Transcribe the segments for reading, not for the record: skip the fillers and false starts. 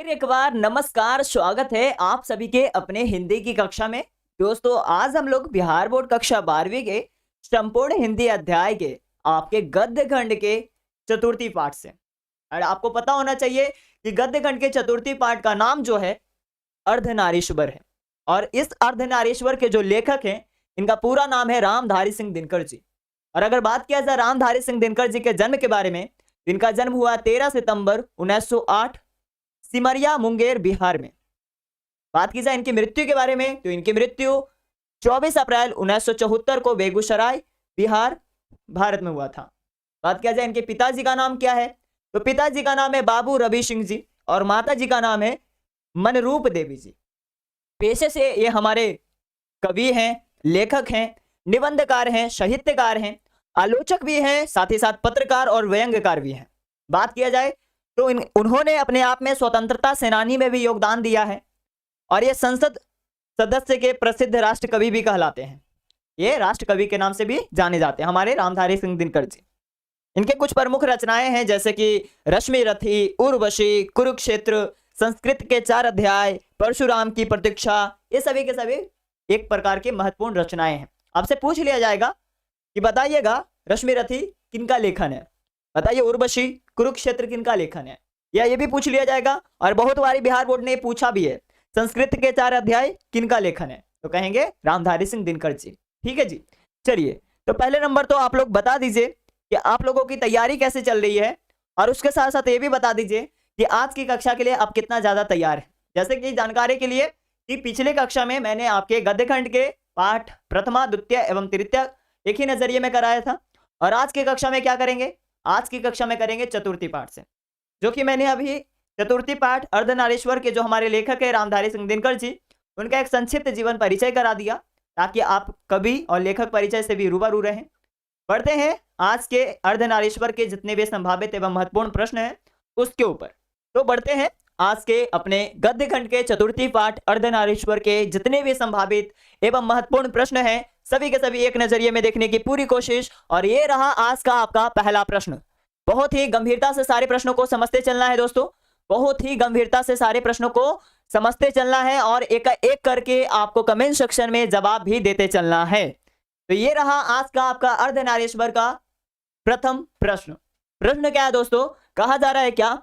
फिर एक बार नमस्कार, स्वागत है आप सभी के अपने हिंदी की कक्षा में। दोस्तों, आज हम लोग बिहार बोर्ड कक्षा 12वीं के संपूर्ण हिंदी अध्याय के आपके गद्य खंड के चतुर्थी पाठ से। और आपको पता होना चाहिए कि गद्य खंड के चतुर्थी पाठ का नाम जो है अर्धनारीश्वर है। और इस अर्धनारीश्वर के जो लेखक हैं, इनका पूरा नाम है रामधारी सिंह दिनकर जी। और अगर बात किया जाए रामधारी सिंह दिनकर जी के जन्म के बारे में, इनका जन्म हुआ 13 सितंबर 1908 सिमरिया मुंगेर बिहार में। बात की जाए इनकी मृत्यु के बारे में, तो इनकी मृत्यु 24 अप्रैल 1974 को बेगूसराय बिहार भारत में हुआ था। बात किया जाए इनके पिताजी का नाम क्या है, तो पिताजी का नाम है बाबू रवि सिंह जी और माता जी का नाम है मनरूप देवी जी। पेशे से ये हमारे कवि हैं, लेखक हैं, निबंधकार हैं, साहित्यकार हैं, आलोचक भी हैं, साथ ही साथ पत्रकार और व्यंग्यकार भी हैं। बात किया जाए तो उन्होंने अपने आप में स्वतंत्रता सेनानी में भी योगदान दिया है और ये संसद सदस्य के प्रसिद्ध राष्ट्र कवि भी कहलाते हैं। ये राष्ट्र कवि के नाम से भी जाने जाते हैं हमारे रामधारी सिंह दिनकर जी। इनके कुछ प्रमुख रचनाएं हैं जैसे कि रश्मि रथी, उर्वशी, कुरुक्षेत्र, संस्कृत के 4 अध्याय, परशुराम की प्रतीक्षा, ये सभी के सभी एक प्रकार की महत्वपूर्ण रचनाएं हैं। आपसे पूछ लिया जाएगा कि बताइएगा रश्मि रथी किनका लेखन है, बताइए उर्वशी, कुरुक्षेत्र किनका लेखन है, या ये भी पूछ लिया जाएगा। और बहुत बारी बिहार बोर्ड ने पूछा भी है संस्कृत के 4 अध्याय किनका लेखन है, तो कहेंगे रामधारी सिंह दिनकर जी। ठीक है जी। चलिए, तो पहले नंबर तो आप लोग बता दीजिए कि आप लोगों की तैयारी कैसे चल रही है, और उसके साथ साथ ये भी बता दीजिए कि आज की कक्षा के लिए आप कितना ज्यादा तैयार है। जैसे कि जानकारी के लिए कि पिछले कक्षा में मैंने आपके गद्य खंड के पाठ प्रथमा, द्वितीय एवं तृतीय एक ही नजरिए में कराया था, और आज की कक्षा में क्या करेंगे, आज की कक्षा में करेंगे चतुर्थी पाठ से, जो कि मैंने अभी चतुर्थी पाठ अर्धनारीश्वर के जो हमारे लेखक है रामधारी सिंह दिनकर जी, उनका एक संक्षिप्त जीवन परिचय करा दिया ताकि आप कवि और लेखक परिचय से भी रूबरू रहें। पढ़ते हैं आज के अर्धनारीश्वर के जितने भी संभावित एवं महत्वपूर्ण प्रश्न हैं उसके ऊपर। तो बढ़ते हैं आज के अपने गद्य खंड के चतुर्थी पाठ अर्धनारीश्वर के जितने भी संभावित एवं महत्वपूर्ण प्रश्न हैं, सभी के सभी एक नजरिए में देखने की पूरी कोशिश। और ये रहा आज का आपका पहला प्रश्न। बहुत ही गंभीरता से सारे प्रश्नों को समझते चलना है दोस्तों, बहुत ही गंभीरता से सारे प्रश्नों को समझते चलना है और एक एक करके आपको कमेंट सेक्शन में जवाब भी देते चलना है। तो ये रहा आज का आपका अर्धनारीश्वर का प्रथम प्रश्न। प्रश्न क्या है दोस्तों, कहा जा रहा है क्या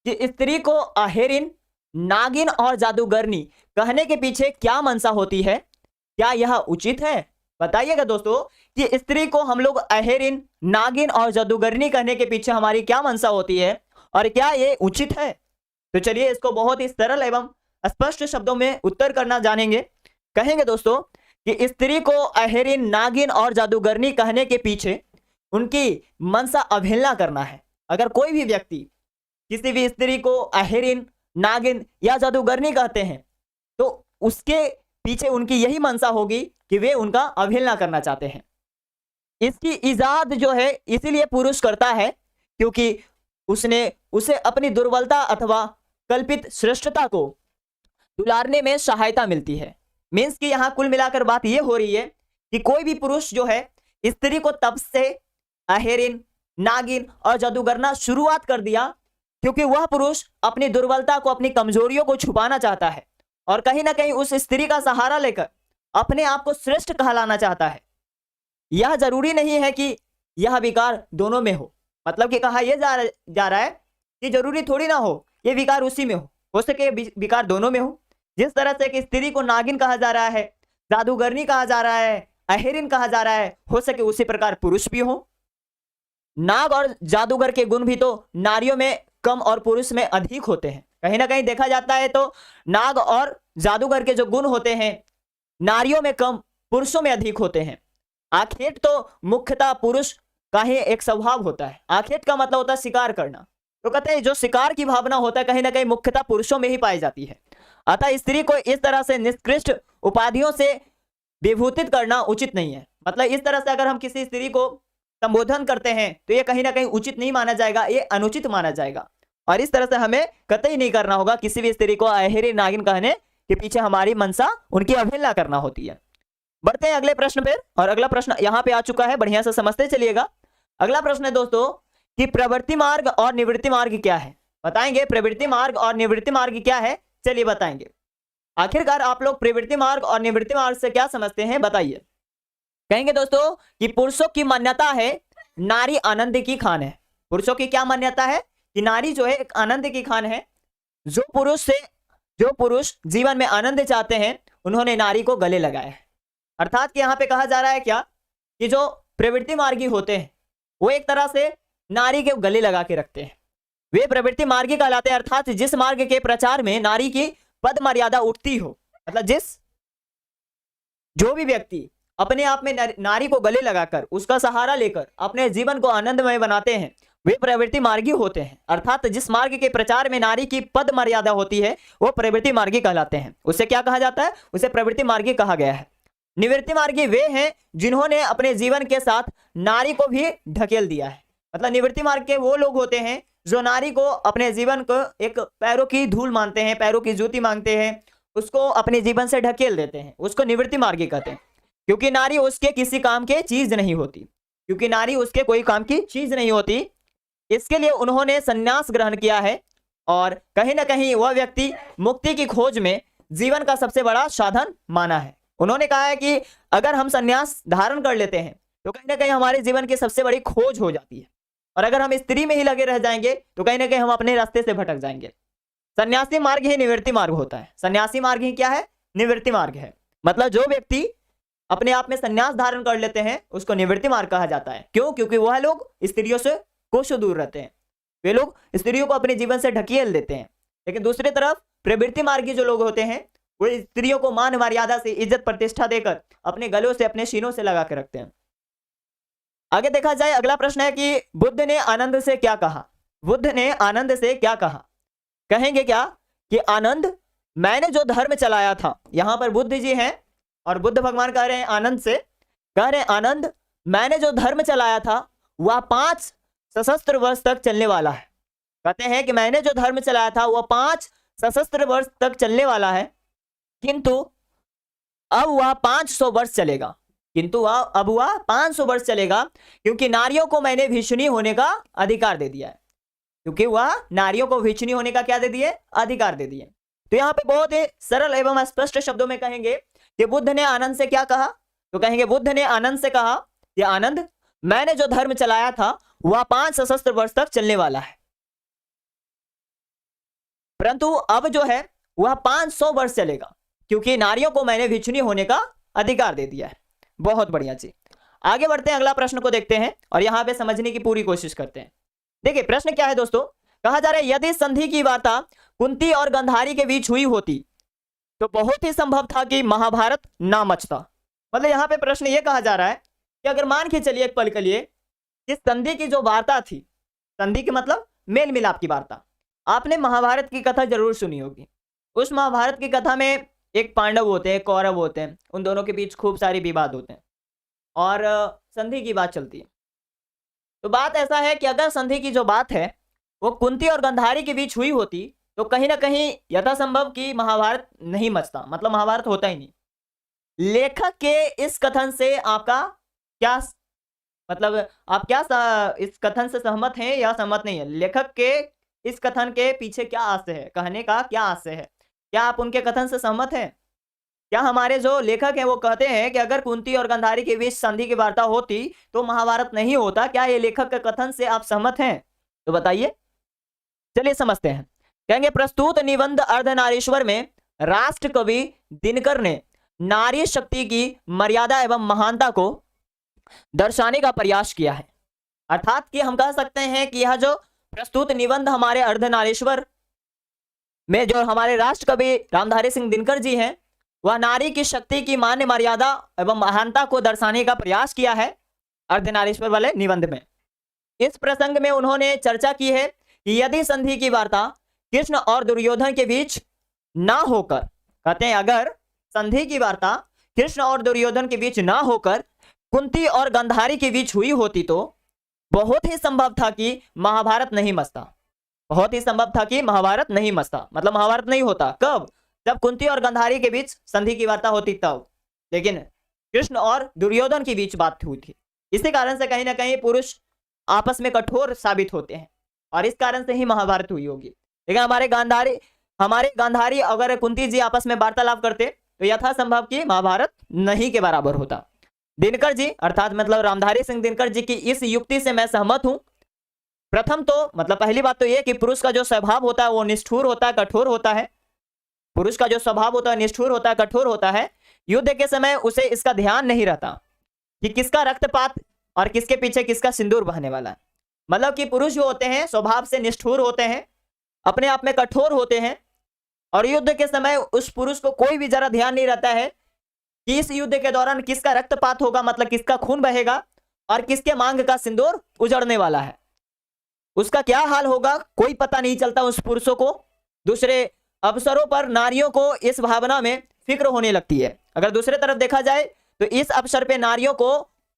कि स्त्री को अहेरिन, नागिन और जादूगरनी कहने के पीछे क्या मंशा होती है, क्या यह उचित है? बताइएगा दोस्तों कि स्त्री को हम लोग अहेरिन, नागिन और जादूगरनी कहने के पीछे हमारी क्या मंशा होती है और क्या ये उचित है। तो चलिए इसको बहुत ही सरल एवं स्पष्ट शब्दों में उत्तर करना जानेंगे। कहेंगे दोस्तों कि स्त्री को अहेरिन, नागिन और जादूगरनी कहने के पीछे उनकी मंशा अवहेलना करना है। अगर कोई भी व्यक्ति किसी भी स्त्री को अहेरिन, नागिन या जादूगरनी कहते हैं तो उसके पीछे उनकी यही मंशा होगी कि वे उनका अवहेलना करना चाहते हैं। इसकी इजाद जो है इसीलिए पुरुष करता है क्योंकि उसे अपनी दुर्बलता अथवा कल्पित श्रेष्ठता को दुलारने में सहायता मिलती है। मीन्स कि यहां कुल मिलाकर बात यह हो रही है कि कोई भी पुरुष जो है स्त्री को तब से अहेरिन, नागिन और जादूगरना शुरुआत कर दिया क्योंकि वह पुरुष अपनी दुर्बलता को, अपनी कमजोरियों को छुपाना चाहता है और कहीं ना कहीं उस स्त्री का सहारा लेकर अपने आप को श्रेष्ठ कहलाना चाहता है। यह जरूरी नहीं है कि यह विकार दोनों में हो, मतलब कि कहा यह जा रहा है कि जरूरी थोड़ी ना हो यह विकार उसी में हो सके विकार दोनों में हो। जिस तरह से कि स्त्री को नागिन कहा जा रहा है, जादूगरनी कहा जा रहा है, अहेरिन कहा जा रहा है, हो सके उसी प्रकार पुरुष भी हो। नाग और जादूगर के गुण भी तो नारियों में कम और पुरुष में अधिक होते हैं। कहीं ना कहीं देखा जाता है तो नाग और जादूगर के जो गुण होते हैं नारियों में कम, पुरुषों में अधिक होते हैं। आखेट तो मुख्यतः पुरुष का ही एक स्वभाव होता है। आखेट का मतलब होता है शिकार करना, तो कहते हैं जो शिकार की भावना होता है कहीं ना कहीं मुख्यतः पुरुषों में ही पाई जाती है। अतः स्त्री को इस तरह से निष्कृष्ट उपाधियों से विभूतित करना उचित नहीं है। मतलब इस तरह से अगर हम किसी स्त्री को संबोधन करते हैं तो ये कहीं ना कहीं उचित नहीं माना जाएगा, ये अनुचित माना जाएगा। और इस तरह से हमें कतई नहीं करना होगा किसी भी स्त्री को अहेरिन, नागिन कहने के पीछे हमारी मंशा उनकी अवहेलना करना होती है। बढ़ते हैं अगले प्रश्न पर, और अगला प्रश्न यहाँ पे आ चुका है, बढ़िया से समझते चलिएगा। अगला प्रश्न है दोस्तों कि प्रवृत्ति मार्ग और निवृत्ति मार्ग क्या है। बताएंगे प्रवृत्ति मार्ग और निवृत्ति मार्ग क्या है, चलिए बताएंगे। आखिरकार आप लोग प्रवृत्ति मार्ग और निवृत्ति मार्ग से क्या समझते हैं, बताइए। कहेंगे दोस्तों कि पुरुषों की मान्यता है नारी आनंद की खान है। पुरुषों की क्या मान्यता है कि नारी जो है एक आनंद की खान है। जो पुरुष जीवन में आनंद चाहते हैं उन्होंने नारी को गले लगाया है। अर्थात कि यहाँ पे कहा जा रहा है क्या कि जो प्रवृत्ति मार्गी होते हैं वो एक तरह से नारी के गले लगा के रखते हैं, वे प्रवृत्ति मार्गी कहलाते हैं। अर्थात जिस मार्ग के प्रचार में नारी की पद मर्यादा उठती हो, मतलब जो भी व्यक्ति अपने आप में नारी को गले लगाकर उसका सहारा लेकर अपने जीवन को आनंदमय बनाते हैं वे प्रवृत्ति मार्गी होते हैं। अर्थात जिस मार्ग के प्रचार में नारी की पद मर्यादा होती है वो प्रवृत्ति मार्गी कहलाते हैं। उसे क्या कहा जाता है, उसे प्रवृत्ति मार्गी कहा गया है। निवृत्ति मार्गी वे हैं जिन्होंने अपने जीवन के साथ नारी को भी ढकेल दिया है। मतलब निवृत्ति मार्ग के वो लोग होते हैं जो नारी को अपने जीवन को एक पैरों की धूल मानते हैं, पैरों की जूती मांगते हैं, उसको अपने जीवन से ढकेल देते हैं, उसको निवृत्ति मार्गी कहते हैं। क्योंकि नारी उसके किसी काम के चीज नहीं होती, क्योंकि नारी उसके कोई काम की चीज नहीं होती, इसके लिए उन्होंने संन्यास ग्रहण किया है। और कहीं ना कहीं वह व्यक्ति मुक्ति की खोज में जीवन का सबसे बड़ा साधन माना है। उन्होंने कहा है कि अगर हम संन्यास धारण कर लेते हैं तो कहीं ना कहीं हमारे जीवन की सबसे बड़ी खोज हो जाती है, और अगर हम स्त्री में ही लगे रह जाएंगे तो कहीं ना कहीं हम अपने रास्ते से भटक जाएंगे। सन्यासी मार्ग ही निवृत्ति मार्ग होता है। सन्यासी मार्ग ही क्या है, निवृत्ति मार्ग है। मतलब जो व्यक्ति अपने आप में संन्यास धारण कर लेते हैं उसको निवृत्ति मार्ग कहा जाता है। क्यों? क्योंकि वह लोग स्त्रियों से कोसों दूर रहते हैं, वे लोग स्त्रियों को अपने जीवन से ढकेल देते हैं। लेकिन दूसरी तरफ प्रवृत्ति मार्गी जो लोग होते हैं वो स्त्रियों को मान मर्यादा से, इज्जत प्रतिष्ठा देकर अपने गलों से, अपने सीनों से लगा के रखते हैं। आगे देखा जाए, अगला प्रश्न है कि बुद्ध ने आनंद से क्या कहा। बुद्ध ने आनंद से क्या कहा? कहेंगे क्या कि आनंद, मैंने जो धर्म चलाया था। यहां पर बुद्ध जी हैं और बुद्ध भगवान कह रहे हैं आनंद से, कह रहे हैं आनंद, मैंने जो धर्म चलाया था वह 5 सशस्त्र वर्ष तक चलने वाला है। कहते हैं कि मैंने जो धर्म चलाया था वह 5 सशस्त्र वर्ष तक चलने वाला है, किंतु अब वह 500 वर्ष चलेगा। किंतु अब वह 500 वर्ष चलेगा क्योंकि नारियों को मैंने भिक्षुणी होने का अधिकार दे दिया है। क्योंकि वह नारियों को भिक्षुणी होने का क्या दे दिए, अधिकार दे दिए। तो यहाँ पे बहुत ही सरल एवं स्पष्ट शब्दों में कहेंगे कि बुद्ध ने आनंद से क्या कहा। तो कहेंगे बुद्ध ने आनंद से कहा कि आनंद, मैंने जो धर्म चलाया था वह 5 सशस्त्र वर्ष तक चलने वाला है, परंतु अब जो है वह 500 वर्ष चलेगा क्योंकि नारियों को मैंने भिक्षुणी होने का अधिकार दे दिया है। बहुत बढ़िया जी। आगे बढ़ते हैं, अगला प्रश्न को देखते हैं और यहां पे समझने की पूरी कोशिश करते हैं। देखिए प्रश्न क्या है दोस्तों, कहा जा रहा है यदि संधि की वार्ता कुंती और गंधारी के बीच हुई होती तो बहुत ही संभव था कि महाभारत ना मचता। मतलब यहां पे प्रश्न ये कहा जा रहा है कि अगर मान के चलिए एक पल के लिए कि संधि की जो वार्ता थी, संधि की मतलब मेल मिलाप की वार्ता, आपने महाभारत की कथा जरूर सुनी होगी। उस महाभारत की कथा में एक पांडव होते हैं, कौरव होते हैं, उन दोनों के बीच खूब सारे विवाद होते हैं और संधि की बात चलती है। तो बात ऐसा है कि अगर संधि की जो बात है वो कुंती और गंधारी के बीच हुई होती तो कहीं ना कहीं यथासंभव कि महाभारत नहीं मचता, मतलब महाभारत होता ही नहीं। लेखक के इस कथन से आपका क्या मतलब, आप क्या इस कथन से सहमत हैं या सहमत नहीं है? लेखक के इस कथन के पीछे क्या आशय है, कहने का क्या आशय है? क्या आप उनके कथन से सहमत हैं? क्या हमारे जो लेखक हैं वो कहते हैं कि अगर कुंती और गंधारी के बीच संधि की वार्ता होती तो महाभारत नहीं होता? क्या ये लेखक के कथन से आप सहमत हैं? तो बताइए, चलिए समझते हैं। कहेंगे प्रस्तुत निबंध अर्धनारीश्वर में राष्ट्र कवि दिनकर ने नारी शक्ति की मर्यादा एवं महानता को दर्शाने का प्रयास किया है। अर्थात कि हम कह सकते हैं कि यह जो प्रस्तुत निबंध हमारे अर्धनारीश्वर में जो हमारे राष्ट्र कवि रामधारी सिंह दिनकर जी हैं वह नारी की शक्ति की मान्य मर्यादा एवं महानता को दर्शाने का प्रयास किया है अर्धनारीश्वर वाले निबंध में। इस प्रसंग में उन्होंने चर्चा की है कि यदि संधि की वार्ता कृष्ण और दुर्योधन के बीच ना होकर, कहते हैं अगर संधि की वार्ता कृष्ण और दुर्योधन के बीच ना होकर कुंती और गंधारी के बीच हुई होती तो बहुत ही संभव था कि महाभारत नहीं मचता। बहुत ही संभव था कि महाभारत नहीं मचता, मतलब महाभारत नहीं होता। कब? जब कुंती और गंधारी के बीच संधि की वार्ता होती तब, लेकिन कृष्ण और दुर्योधन के बीच बात हुई थी। इसी कारण से कहीं ना कहीं पुरुष आपस में कठोर साबित होते हैं। और इस कारण से ही महाभारत हुई होगी। लेकिन हमारे गांधारी अगर कुंती जी आपस में वार्तालाप करते तो यथासंभव कि महाभारत नहीं के बराबर होता। दिनकर जी अर्थात मतलब रामधारी सिंह दिनकर जी की इस युक्ति से मैं सहमत हूं। प्रथम तो मतलब पहली बात तो यह कि पुरुष का जो स्वभाव होता है वो निष्ठुर होता है, कठोर होता है। पुरुष का जो स्वभाव होता है निष्ठुर होता है, कठोर होता है। युद्ध के समय उसे इसका ध्यान नहीं रहता कि किसका रक्तपात और किसके पीछे किसका सिंदूर बहने वाला है। मतलब कि पुरुष जो होते हैं स्वभाव से निष्ठुर होते हैं, अपने आप में कठोर होते हैं, और युद्ध के समय उस पुरुष को कोई भी जरा ध्यान नहीं रहता है कि इस युद्ध के दौरान किसका रक्तपात होगा, मतलब किसका खून बहेगा और किसके मांग का सिंदूर उजड़ने वाला है, उसका क्या हाल होगा कोई पता नहीं चलता उस पुरुषों को। दूसरे अवसरों पर नारियों को इस भावना में फिक्र होने लगती है। अगर दूसरे तरफ देखा जाए तो इस अवसर पे नारियों को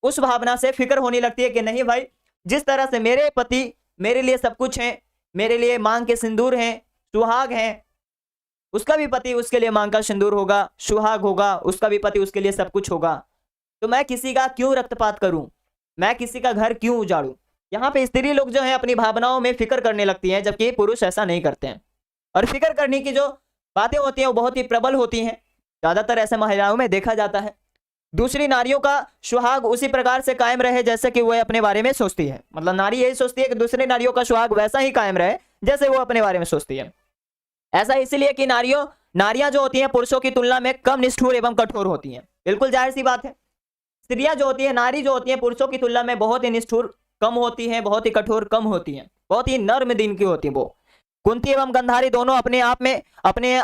उस भावना से फिक्र होने लगती है कि नहीं भाई, जिस तरह से मेरे पति मेरे लिए सब कुछ है, मेरे लिए मांग के सिंदूर हैं, सुहाग हैं, उसका भी पति उसके लिए मांग का सिंदूर होगा, सुहाग होगा, उसका भी पति उसके लिए सब कुछ होगा, तो मैं किसी का क्यों रक्तपात करूं, मैं किसी का घर क्यों उजाड़ूं। यहाँ पे स्त्री लोग जो है अपनी भावनाओं में फिक्र करने लगती हैं, जबकि पुरुष ऐसा नहीं करते हैं। और फिक्र करने की जो बातें होती हैं वो बहुत ही प्रबल होती हैं, ज्यादातर ऐसे महिलाओं में देखा जाता है। दूसरी नारियों का सुहाग उसी प्रकार से कायम रहे जैसे कि वह अपने बारे में सोचती है। मतलब नारी यही सोचती है कि दूसरी नारियों का सुहाग वैसा ही कायम रहे जैसे वो अपने बारे में सोचती है। ऐसा इसलिए कि नारियां जो होती हैं पुरुषों की तुलना में कम निष्ठुर एवं कठोर होती हैं। बिल्कुल जाहिर सी बात है, स्त्रियां जो होती है, नारी जो होती है पुरुषों की तुलना में बहुत ही निष्ठुर कम होती है, बहुत ही कठोर कम होती है, बहुत ही नर्म दिन की होती है। वो कुंती एवं गंधारी दोनों अपने आप में अपने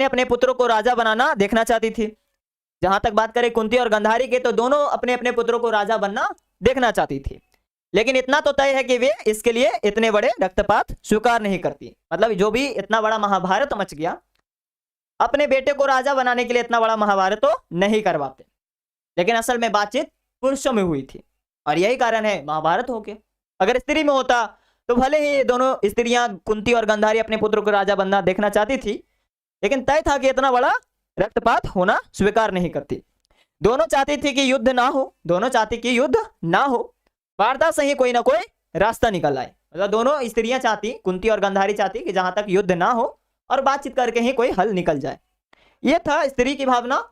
अपने पुत्रों को राजा बनाना देखना चाहती थी। जहां तक बात करें कुंती और गंधारी के, तो दोनों अपने अपने पुत्रों को राजा बनना देखना चाहती थी। लेकिन इतना तो तय है कि वे इसके लिए इतने बड़े रक्तपात स्वीकार नहीं करती। मतलब जो भी इतना बड़ा महाभारत मच गया, अपने बेटे को राजा बनाने के लिए इतना बड़ा महाभारत तो नहीं करवाते। लेकिन असल में बातचीत पुरुषों में हुई थी और यही कारण है महाभारत हो गया। अगर स्त्री में होता तो भले ही दोनों स्त्रियां कुंती और गंधारी अपने पुत्र को राजा बनना देखना चाहती थी, लेकिन तय था कि इतना बड़ा रक्तपात होना स्वीकार नहीं करती। दोनों चाहती थी कि युद्ध ना हो, दोनों चाहती कि युद्ध ना हो, वार्ता से ही कोई ना कोई रास्ता निकल आए। मतलब दोनों स्त्रियां चाहती, कुंती और गंधारी चाहती कि जहां तक युद्ध ना हो और बातचीत करके ही कोई हल निकल जाए। यह था स्त्री की भावना